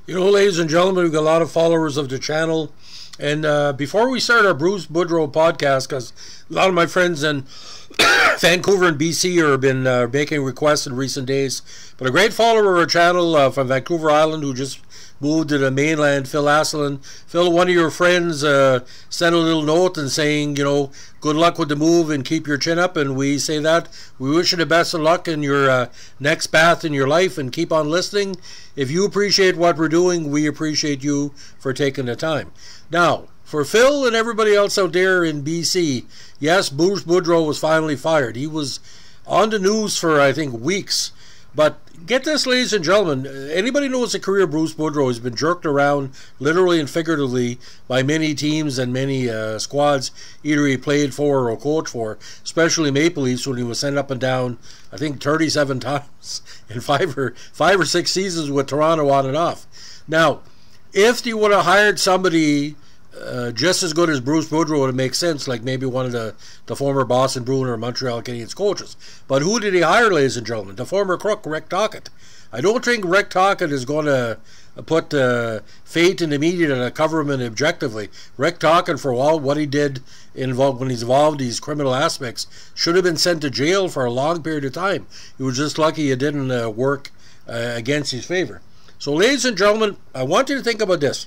You know, ladies and gentlemen, we've got a lot of followers of the channel. And before we start our Bruce Boudreau podcast, because a lot of my friends in Vancouver and BC have been making requests in recent days, but a great follower of our channel from Vancouver Island who just moved to the mainland, Phil Asselin. Phil, one of your friends sent a little note and saying, you know, good luck with the move and keep your chin up. And we say that. We wish you the best of luck in your next path in your life, and keep on listening. If you appreciate what we're doing, we appreciate you for taking the time. Now, for Phil and everybody else out there in BC, yes, Bruce Boudreau was finally fired. He was on the news for, I think, weeks. But get this, ladies and gentlemen, anybody knows the career of Bruce Boudreau has been jerked around, literally and figuratively, by many teams and many squads, either he played for or coached for, especially Maple Leafs when he was sent up and down, I think, 37 times in five or six seasons with Toronto on and off. Now, if you would have hired somebody just as good as Bruce Boudreau, would make sense, like maybe one of the former Boston Bruins or Montreal Canadiens coaches. But who did he hire, ladies and gentlemen? The former crook, Rick Tocchet. I don't think Rick Tocchet is going to put fate in the media to cover him objectively. Rick Tocchet, for all what he did when he's involved in these criminal aspects, should have been sent to jail for a long period of time. He was just lucky it didn't work against his favor. So, ladies and gentlemen, I want you to think about this.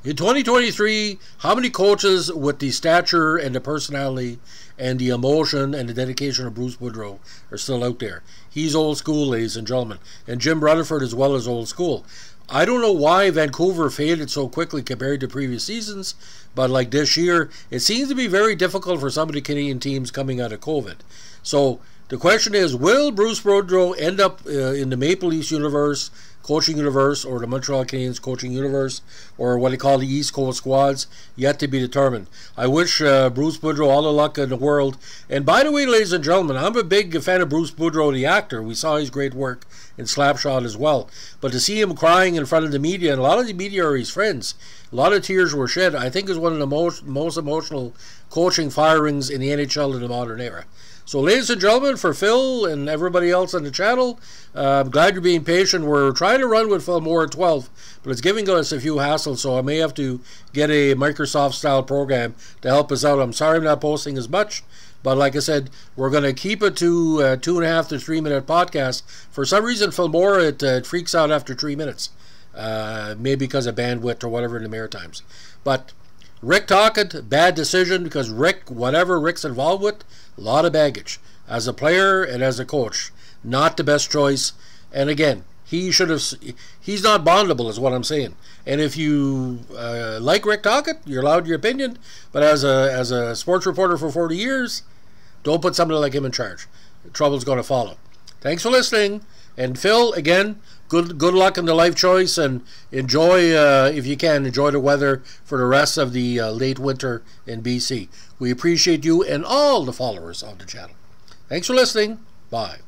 In 2023, how many coaches with the stature and the personality and the emotion and the dedication of Bruce Boudreau are still out there? He's old school, ladies and gentlemen. And Jim Rutherford as well as old school. I don't know why Vancouver faded so quickly compared to previous seasons, but like this year, it seems to be very difficult for some of the Canadian teams coming out of COVID. So the question is, will Bruce Boudreau end up in the Maple Leafs universe, coaching universe, or the Montreal Canadiens coaching universe, or what they call the East Coast squads? Yet to be determined. I wish Bruce Boudreau all the luck in the world. And by the way, ladies and gentlemen, I'm a big fan of Bruce Boudreau, the actor. We saw his great work in Slapshot as well. But to see him crying in front of the media, and a lot of the media are his friends, a lot of tears were shed, I think is one of the most emotional coaching firings in the NHL in the modern era. So, ladies and gentlemen, for Phil and everybody else on the channel, I'm glad you're being patient. We're trying to run with Phil more at 12, but it's giving us a few hassles, so I may have to get a Microsoft-style program to help us out. I'm sorry I'm not posting as much, but like I said, we're going to keep it to 2.5 to 3 minute podcast. For some reason, Phil Moore, it freaks out after 3 minutes, maybe because of bandwidth or whatever in the Maritimes. But Rick Tocchet, bad decision, because whatever Rick's involved with, a lot of baggage as a player and as a coach. Not the best choice. And again, he's not bondable is what I'm saying. And if you like Rick Tocchet, you're allowed your opinion. But as a sports reporter for 40 years, don't put somebody like him in charge. Trouble's going to follow. Thanks for listening. And Phil, again, good luck in the life choice, and enjoy, if you can, enjoy the weather for the rest of the late winter in BC. We appreciate you and all the followers of the channel. Thanks for listening. Bye.